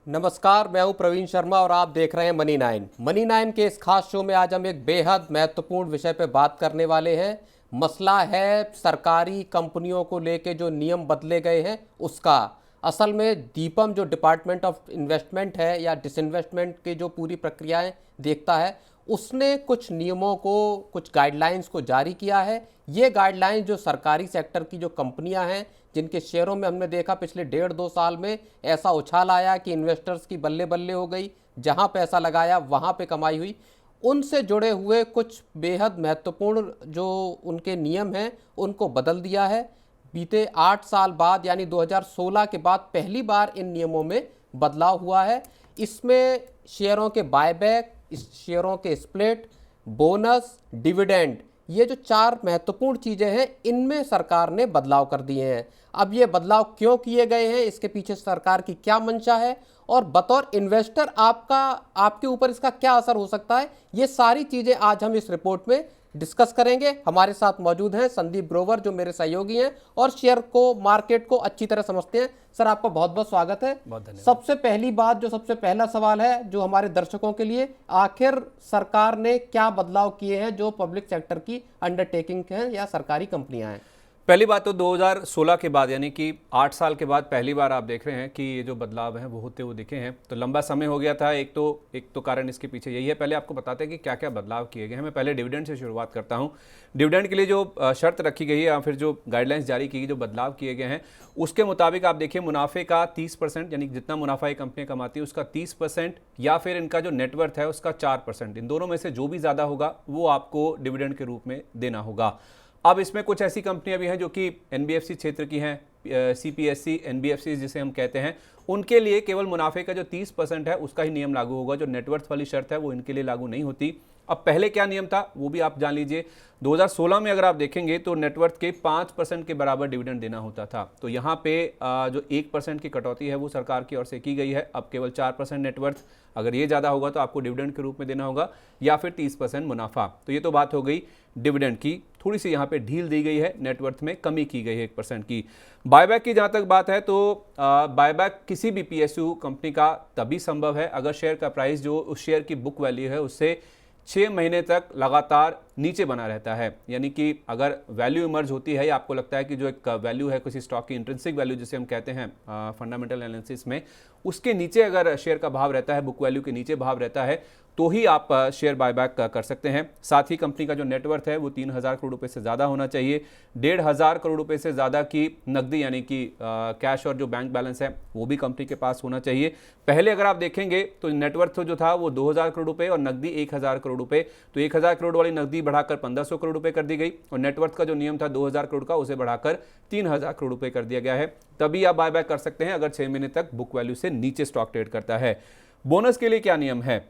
नमस्कार, मैं हूं प्रवीण शर्मा और आप देख रहे हैं मनी 9 के इस खास शो में आज हम एक बेहद महत्वपूर्ण विषय पर बात करने वाले हैं। मसला है सरकारी कंपनियों को लेके जो नियम बदले गए हैं उसका। असल में दीपम जो डिपार्टमेंट ऑफ इन्वेस्टमेंट है या डिसइन्वेस्टमेंट की जो पूरी प्रक्रियाएं देखता है, उसने कुछ नियमों को, कुछ गाइडलाइंस को जारी किया है। ये गाइडलाइंस जो सरकारी सेक्टर की जो कंपनियां हैं, जिनके शेयरों में हमने देखा पिछले 1.5-2 साल में ऐसा उछाल आया कि इन्वेस्टर्स की बल्ले बल्ले हो गई, जहां पैसा लगाया वहां पे कमाई हुई, उनसे जुड़े हुए कुछ बेहद महत्वपूर्ण जो उनके नियम हैं उनको बदल दिया है। बीते 8 साल बाद यानी 2016 के बाद पहली बार इन नियमों में बदलाव हुआ है। इसमें शेयरों के बायबैक, शेयरों के स्प्लिट, बोनस, डिविडेंड, ये जो 4 महत्वपूर्ण चीज़ें हैं, इनमें सरकार ने बदलाव कर दिए हैं। अब ये बदलाव क्यों किए गए हैं, इसके पीछे सरकार की क्या मंशा है और बतौर इन्वेस्टर आपके ऊपर इसका क्या असर हो सकता है, ये सारी चीज़ें आज हम इस रिपोर्ट में डिस्कस करेंगे। हमारे साथ मौजूद हैं संदीप ग्रोवर, जो मेरे सहयोगी हैं और शेयर को, मार्केट को अच्छी तरह समझते हैं। सर, आपका बहुत बहुत स्वागत है। बहुत धन्यवाद। सबसे पहली बात, जो सबसे पहला सवाल है जो हमारे दर्शकों के लिए, आखिर सरकार ने क्या बदलाव किए हैं जो पब्लिक सेक्टर की अंडरटेकिंग हैं या सरकारी कंपनियां हैं? पहली बात तो 2016 के बाद यानी कि 8 साल के बाद पहली बार आप देख रहे हैं कि ये जो बदलाव हैं वो होते हुए दिखे हैं। तो लंबा समय हो गया था। एक तो कारण इसके पीछे यही है। पहले आपको बताते हैं कि क्या क्या बदलाव किए गए हैं। मैं पहले डिविडेंड से शुरुआत करता हूं। डिविडेंड के लिए जो शर्त रखी गई है या फिर जो गाइडलाइंस जारी की गई, जो बदलाव किए गए हैं, उसके मुताबिक आप देखिए मुनाफे का 30%, यानी जितना मुनाफा ये कंपनियां कमाती है उसका 30%, या फिर इनका जो नेटवर्थ है उसका 4%, इन दोनों में से जो भी ज़्यादा होगा वो आपको डिविडेंड के रूप में देना होगा। अब इसमें कुछ ऐसी कंपनियां भी हैं जो कि एनबीएफसी क्षेत्र की हैं, सीपीएससी, एनबीएफसी जिसे हम कहते हैं, उनके लिए केवल मुनाफे का जो 30% है उसका ही नियम लागू होगा। जो नेटवर्थ वाली शर्त है वो इनके लिए लागू नहीं होती। अब पहले क्या नियम था वो भी आप जान लीजिए। 2016 में अगर आप देखेंगे तो नेटवर्थ के 5% के बराबर डिविडेंड देना होता था। तो यहाँ पे जो 1% की कटौती है वो सरकार की ओर से की गई है। अब केवल 4% नेटवर्थ, अगर ये ज़्यादा होगा तो आपको डिविडेंड के रूप में देना होगा, या फिर 30% मुनाफा। तो ये तो बात हो गई डिविडेंड की। थोड़ी सी यहाँ पे ढील दी गई है, नेटवर्थ में कमी की गई है 1% की। बायबैक की जहाँ तक बात है तो बायबैक किसी भी पीएसयू कंपनी का तभी संभव है अगर शेयर का प्राइस, जो उस शेयर की बुक वैल्यू है, उससे 6 महीने तक लगातार नीचे बना रहता है। यानी कि अगर वैल्यू इमर्ज होती है या आपको लगता है कि जो एक वैल्यू है किसी स्टॉक की, इंट्रिंसिक वैल्यू जिसे हम कहते हैं फंडामेंटल एनालिसिस में, उसके नीचे अगर शेयर का भाव रहता है, बुक वैल्यू के नीचे भाव रहता है, तो ही आप शेयर बायबैक कर सकते हैं। साथ ही कंपनी का जो नेटवर्थ है वो 3,000 करोड़ रुपए से ज़्यादा होना चाहिए। 1,500 करोड़ रुपए से ज़्यादा की नकदी, यानी कि कैश और जो बैंक बैलेंस है वो भी कंपनी के पास होना चाहिए। पहले अगर आप देखेंगे तो नेटवर्थ जो था वो 2,000 करोड़ रुपए और नकदी 1,000 करोड़ रुपए। तो 1,000 करोड़ वाली नकदी बढ़ाकर 1,500 करोड़ रुपए कर दी गई और नेटवर्थ का जो नियम था 2,000 करोड़ का, उसे बढ़ाकर 3,000 करोड़ रुपए कर दिया गया है। तभी आप बायबैक कर सकते हैं अगर 6 महीने तक बुक वैल्यू से नीचे स्टॉक ट्रेड करता है। बोनस के लिए क्या नियम है?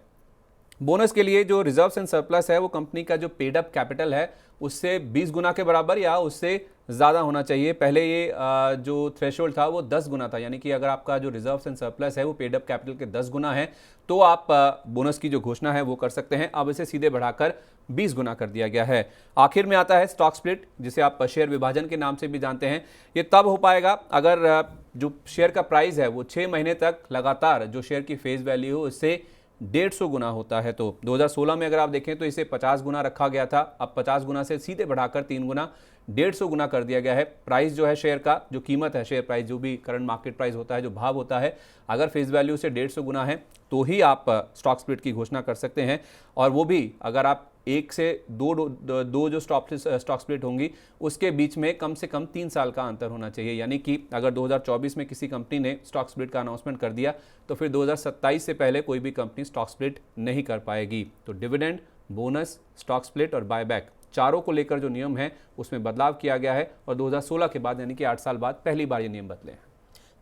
बोनस के लिए जो रिजर्व्स एंड सरप्लस है वो कंपनी का जो पेड अप कैपिटल है उससे 20 गुना के बराबर या उससे ज़्यादा होना चाहिए। पहले ये जो थ्रेशोल्ड था वो 10 गुना था। यानी कि अगर आपका जो रिजर्व्स एंड सरप्लस है वो पेड अप कैपिटल के 10 गुना है तो आप बोनस की जो घोषणा है वो कर सकते हैं। अब इसे सीधे बढ़ाकर 20 गुना कर दिया गया है। आखिर में आता है स्टॉक स्प्लिट, जिसे आप शेयर विभाजन के नाम से भी जानते हैं। ये तब हो पाएगा अगर जो शेयर का प्राइस है वो 6 महीने तक लगातार जो शेयर की फेस वैल्यू हो उससे 150 गुना होता है। तो 2016 में अगर आप देखें तो इसे 50 गुना रखा गया था। अब 50 गुना से सीधे बढ़ाकर 3 गुना 150 गुना कर दिया गया है। प्राइस जो है शेयर का, जो कीमत है, शेयर प्राइस जो भी करंट मार्केट प्राइस होता है, जो भाव होता है, अगर फेस वैल्यू से 150 गुना है तो ही आप स्टॉक स्प्लिट की घोषणा कर सकते हैं। और वो भी अगर आप 1 से 2 जो स्टॉक स्प्लिट होंगी उसके बीच में कम से कम 3 साल का अंतर होना चाहिए। यानी कि अगर 2024 में किसी कंपनी ने स्टॉक स्प्लिट का अनाउंसमेंट कर दिया तो फिर 2027 से पहले कोई भी कंपनी स्टॉक स्प्लिट नहीं कर पाएगी। तो डिविडेंड, बोनस, स्टॉक स्प्लिट और बायबैक, चारों को लेकर जो नियम है उसमें बदलाव किया गया है और 2016 के बाद यानी कि 8 साल बाद पहली बार ये नियम बदले हैं।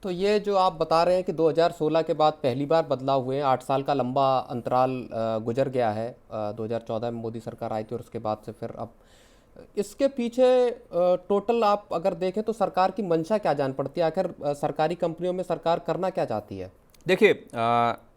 तो ये जो आप बता रहे हैं कि 2016 के बाद पहली बार बदलाव हुए हैं, 8 साल का लंबा अंतराल गुजर गया है। 2014 में मोदी सरकार आई थी और उसके बाद से फिर अब इसके पीछे टोटल आप अगर देखें तो सरकार की मंशा क्या जान पड़ती है? आखिर सरकारी कंपनियों में सरकार करना क्या चाहती है? देखिए,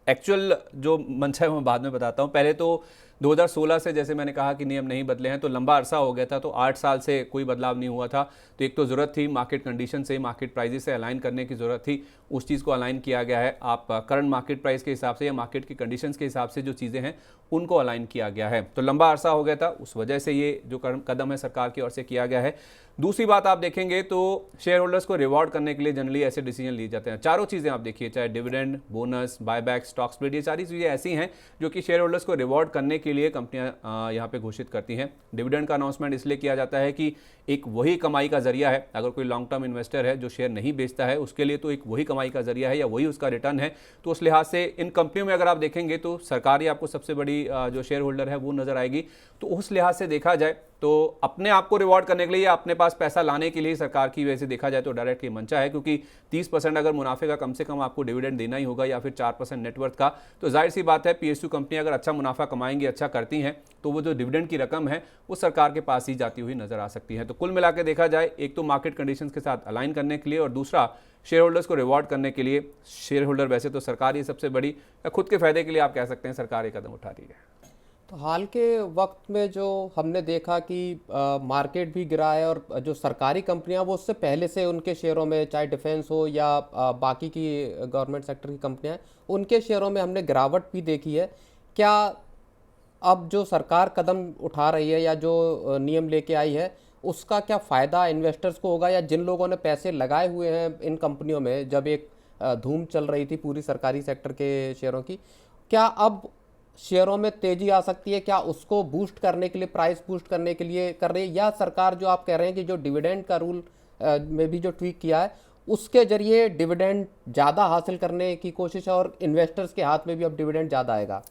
एक्चुअल जो मंशा है मैं बाद में बताता हूँ। पहले तो 2016 से जैसे मैंने कहा कि नियम नहीं बदले हैं, तो लंबा अरसा हो गया था, तो 8 साल से कोई बदलाव नहीं हुआ था। तो एक तो ज़रूरत थी मार्केट कंडीशन से, मार्केट प्राइजेस से अलाइन करने की ज़रूरत थी, उस चीज़ को अलाइन किया गया है। आप करंट मार्केट प्राइस के हिसाब से या मार्केट की कंडीशंस के हिसाब से जो चीज़ें हैं उनको अलाइन किया गया है। तो लंबा अरसा हो गया था, उस वजह से ये जो कदम है सरकार की ओर से किया गया है। दूसरी बात आप देखेंगे तो शेयर होल्डर्स को रिवॉर्ड करने के लिए जनरली ऐसे डिसीजन लिए जाते हैं। चारों चीज़ें आप देखिए, चाहे dividend, bonus, buyback, stock split, ये सारी चीज़ें ऐसी हैं जो कि शेयर होल्डर्स को रिवॉर्ड करने के लिए कंपनियां यहाँ पे घोषित करती हैं। डिविडेंड का अनाउंसमेंट इसलिए किया जाता है कि एक वही कमाई का जरिया है। अगर कोई लॉन्ग टर्म इन्वेस्टर है जो शेयर नहीं बेचता है, उसके लिए तो एक वही कमाई का जरिया है या वही उसका रिटर्न है। तो उस लिहाज से इन कंपनियों में अगर आप देखेंगे तो सरकार ही आपको सबसे बड़ी जो शेयर होल्डर है वो नजर आएगी। तो उस लिहाज से देखा जाए तो अपने आप को रिवॉर्ड करने के लिए या अपने पास पैसा लाने के लिए सरकार की वजह से देखा जाए तो डायरेक्ट ये मंशा है, क्योंकि 30% अगर मुनाफे का कम से कम आपको डिविडेंड देना ही होगा या फिर 4% नेटवर्थ का, तो जाहिर सी बात है पीएसयू कंपनी अगर अच्छा मुनाफा कमाएंगी, अच्छा करती हैं, तो वो जो डिविडेंड की रकम है वो सरकार के पास ही जाती हुई नजर आ सकती है। तो कुल मिला के देखा जाए, एक तो मार्केट कंडीशंस के साथ अलाइन करने के लिए और दूसरा शेयर होल्डर्स को रिवॉर्ड करने के लिए। शेयर होल्डर वैसे तो सरकार ही सबसे बड़ी, खुद के फायदे के लिए आप कह सकते हैं सरकार ये कदम उठा रही है। तो हाल के वक्त में जो हमने देखा कि मार्केट भी गिरा है और जो सरकारी कंपनियां वो उससे पहले से उनके शेयरों में, चाहे डिफेंस हो या बाकी की गवर्नमेंट सेक्टर की कंपनियां हैं, उनके शेयरों में हमने गिरावट भी देखी है। क्या अब जो सरकार कदम उठा रही है या जो नियम लेके आई है, उसका क्या फ़ायदा इन्वेस्टर्स को होगा, या जिन लोगों ने पैसे लगाए हुए हैं इन कंपनियों में जब एक धूम चल रही थी पूरी सरकारी सेक्टर के शेयरों की, क्या अब शेयरों में तेजी आ सकती है? क्या उसको बूस्ट करने के लिए, प्राइस बूस्ट करने के लिए कर रही है, या सरकार जो आप कह रहे हैं कि जो डिविडेंड का रूल में भी जो ट्वीक किया है उसके जरिए डिविडेंड ज़्यादा हासिल करने की कोशिश है और इन्वेस्टर्स के हाथ में भी अब डिविडेंड ज़्यादा आएगा?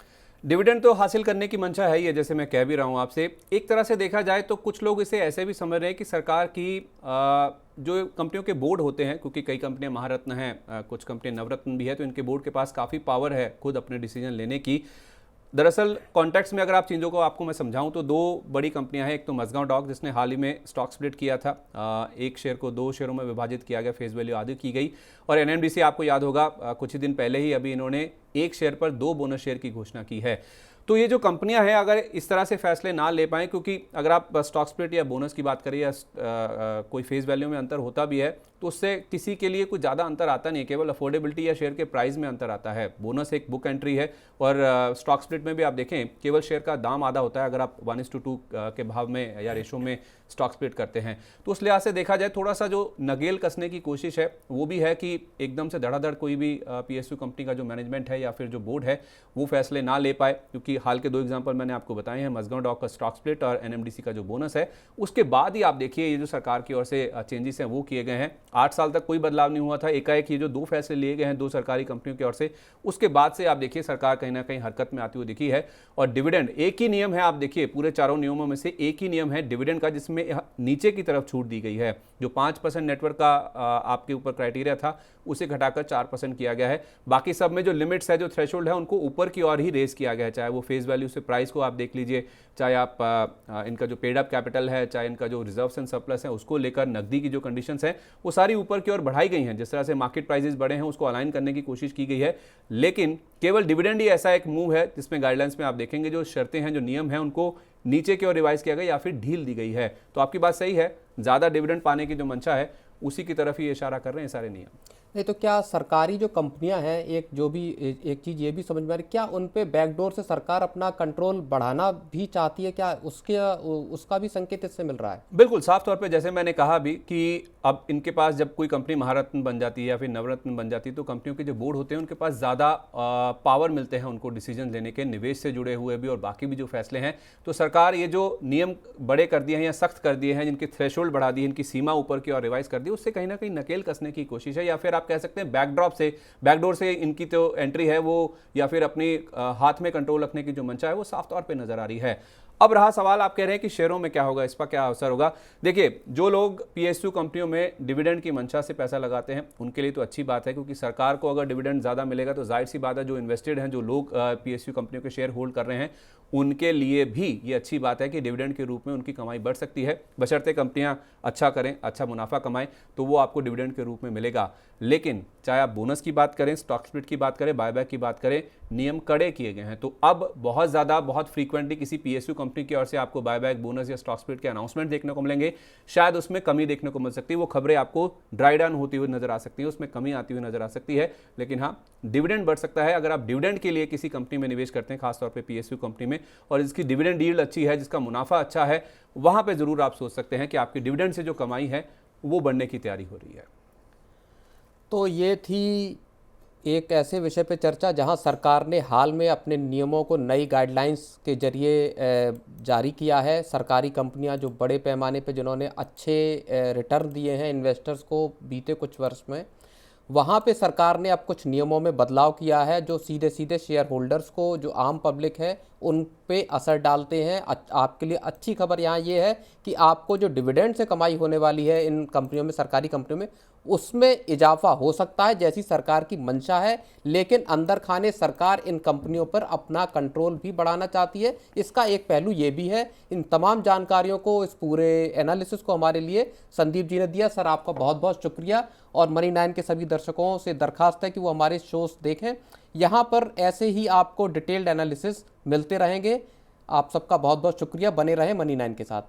डिविडेंड तो हासिल करने की मंशा है ही है, जैसे मैं कह भी रहा हूँ आपसे। एक तरह से देखा जाए तो कुछ लोग इसे ऐसे भी समझ रहे हैं कि सरकार की जो कंपनियों के बोर्ड होते हैं, क्योंकि कई कंपनियां महारत्न हैं, कुछ कंपनियां नवरत्न भी है, तो इनके बोर्ड के पास काफ़ी पावर है खुद अपने डिसीजन लेने की। दरअसल कॉन्टेक्स्ट में अगर आप चीज़ों को आपको मैं समझाऊं तो 2 बड़ी कंपनियां हैं। एक तो मझगांव डॉक, जिसने हाल ही में स्टॉक स्प्लिट किया था, एक शेयर को 2 शेयरों में विभाजित किया गया, फेस वैल्यू आधी की गई। और एनएमडीसी आपको याद होगा कुछ ही दिन पहले ही अभी इन्होंने 1 शेयर पर 2 बोनस शेयर की घोषणा की है। तो ये जो कंपनियां हैं अगर इस तरह से फैसले ना ले पाएँ, क्योंकि अगर आप स्टॉक स्प्लिट या बोनस की बात करें या कोई फेस वैल्यू में अंतर होता भी है तो उससे किसी के लिए कुछ ज़्यादा अंतर आता नहीं है, केवल अफोर्डेबिलिटी या शेयर के प्राइस में अंतर आता है। बोनस एक बुक एंट्री है और स्टॉक स्प्लिट में भी आप देखें केवल शेयर का दाम आधा होता है अगर आप 1:2 के भाव में या रेशो में स्टॉक स्प्लिट करते हैं। तो उस लिहाज से देखा जाए थोड़ा सा जो नगेल कसने की कोशिश है वो भी है कि एकदम से धड़ाधड़ कोई भी पीएसयू कंपनी का जो मैनेजमेंट है या फिर जो बोर्ड है वो फैसले ना ले पाए, क्योंकि हाल के 2 एग्जाम्पल मैंने आपको बताए हैं, मझगांव डॉक का स्टॉक स्प्लिट और एनएमडीसी का जो बोनस है। उसके बाद ही आप देखिए ये जो सरकार की ओर से चेंजेस हैं वो किए गए हैं। 8 साल तक कोई बदलाव नहीं हुआ था, एकाएक ये जो 2 फैसले लिए गए हैं 2 सरकारी कंपनियों की ओर से, उसके बाद से आप देखिए सरकार कहीं ना कहीं हरकत में आती हुई दिखी है। और डिविडेंड एक ही नियम है, आप देखिए पूरे चारों नियमों में से एक ही नियम है डिविडेंड का, जिसमें नीचे की तरफ छूट दी गई है। जो 5% नेटवर्क का आपके ऊपर क्राइटेरिया था उसे घटाकर 4% किया गया है। बाकी सब में जो लिमिट्स है, जो थ्रेशोल्ड है, उनको ऊपर की ओर ही रेज किया गया है। चाहे वो फेस वैल्यू से प्राइस को आप देख लीजिए, चाहे आप इनका जो पेड अप कैपिटल है, चाहे इनका जो रिजर्व्स एंड सरप्लस है, उसको लेकर नकदी की जो कंडीशंस हैं वो सारी ऊपर की ओर बढ़ाई गई हैं। जिस तरह से मार्केट प्राइसेस बढ़े हैं उसको अलाइन करने की कोशिश की गई है। लेकिन केवल डिविडेंड ही ऐसा एक मूव है जिसमें गाइडलाइंस में आप देखेंगे जो शर्तें हैं, जो नियम हैं, उनको नीचे की ओर रिवाइज किया गया या फिर ढील दी गई है। तो आपकी बात सही है, ज़्यादा डिविडेंड पाने की जो मंशा है उसी की तरफ ही इशारा कर रहे हैं सारे नियम। नहीं तो क्या सरकारी जो कंपनियां हैं, एक चीज़ ये भी समझ में आ रही, क्या उन पे बैकडोर से सरकार अपना कंट्रोल बढ़ाना भी चाहती है? क्या उसका भी संकेत इससे मिल रहा है? बिल्कुल साफ तौर पे, जैसे मैंने कहा भी कि अब इनके पास जब कोई कंपनी महारत्न बन जाती है या फिर नवरत्न बन जाती है तो कंपनियों के जो बोर्ड होते हैं उनके पास ज़्यादा पावर मिलते हैं उनको डिसीजन लेने के, निवेश से जुड़े हुए भी और बाकी भी जो फैसले हैं। तो सरकार ये जो नियम बड़े कर दिए हैं या सख्त कर दिए हैं, जिनकी थ्रेशोल्ड बढ़ा दी है, इनकी सीमा ऊपर की और रिवाइज कर दी, उससे कहीं ना कहीं नकेल कसने की कोशिश है, या फिर आप कह सकते हैं बैकडोर से इनकी जो एंट्री है वो, या फिर अपनी हाथ में कंट्रोल रखने की जो मंशा है वो साफ तौर पे नजर आ रही है। अब रहा सवाल, आप कह रहे हैं कि शेयरों में क्या होगा, इस पर क्या असर होगा। देखिए, जो लोग पीएसयू कंपनियों में डिविडेंड की मंशा से पैसा लगाते हैं उनके लिए तो अच्छी बात है, क्योंकि सरकार को अगर डिविडेंड ज़्यादा मिलेगा तो जाहिर सी बात है जो इन्वेस्टेड हैं, जो लोग पीएसयू कंपनियों के शेयर होल्ड कर रहे हैं उनके लिए भी ये अच्छी बात है कि डिविडेंड के रूप में उनकी कमाई बढ़ सकती है, बशर्ते कंपनियां अच्छा करें, अच्छा मुनाफा कमाएं, तो वो आपको डिविडेंड के रूप में मिलेगा। लेकिन चाहे आप बोनस की बात करें, स्टॉक स्प्लिट की बात करें, बायबैक की बात करें, नियम कड़े किए गए हैं। तो अब बहुत ज़्यादा, बहुत फ्रीक्वेंटली किसी पीएसयू कंपनी की ओर से आपको बायबैक, बोनस या स्टॉक स्प्लिट के अनाउंसमेंट देखने को मिलेंगे। शायद उसमें कमी देखने को मिल सकती है, वो खबरें आपको ड्राई डाउन होती हुई नजर आ सकती है, उसमें कमी आती हुई नजर आ सकती है। लेकिन हाँ, डिविडेंड बढ़ सकता है। अगर आप डिविडेंड के लिए किसी कंपनी में निवेश करते हैं, खासतौर पर पीएसयू कंपनी में, और इसकी डिविडेंड यील्ड अच्छी है, जिसका मुनाफा अच्छा है, वहां पर जरूर आप सोच सकते हैं कि आपकी डिविडेंड से जो कमाई है वो बढ़ने की तैयारी हो रही है। तो ये थी एक ऐसे विषय पे चर्चा जहां सरकार ने हाल में अपने नियमों को नई गाइडलाइंस के जरिए जारी किया है। सरकारी कंपनियां जो बड़े पैमाने पे जिन्होंने अच्छे रिटर्न दिए हैं इन्वेस्टर्स को बीते कुछ वर्ष में, वहाँ पे सरकार ने अब कुछ नियमों में बदलाव किया है जो सीधे सीधे शेयर होल्डर्स को, जो आम पब्लिक है, उन पे असर डालते हैं। आपके लिए अच्छी खबर यहाँ ये है कि आपको जो डिविडेंड से कमाई होने वाली है इन कंपनियों में, सरकारी कंपनियों में, उसमें इजाफा हो सकता है जैसी सरकार की मंशा है। लेकिन अंदर खाने सरकार इन कंपनियों पर अपना कंट्रोल भी बढ़ाना चाहती है। इसका एक पहलू ये भी है। इन तमाम जानकारियों को, इस पूरे एनालिसिस को हमारे लिए संदीप जी ने दिया। सर, आपका बहुत बहुत शुक्रिया। और मनी 9 के सभी दर्शकों से दरखास्त है कि वो हमारे शोज देखें। यहाँ पर ऐसे ही आपको डिटेल्ड एनालिसिस मिलते रहेंगे। आप सबका बहुत बहुत शुक्रिया। बने रहें मनी 9 के साथ।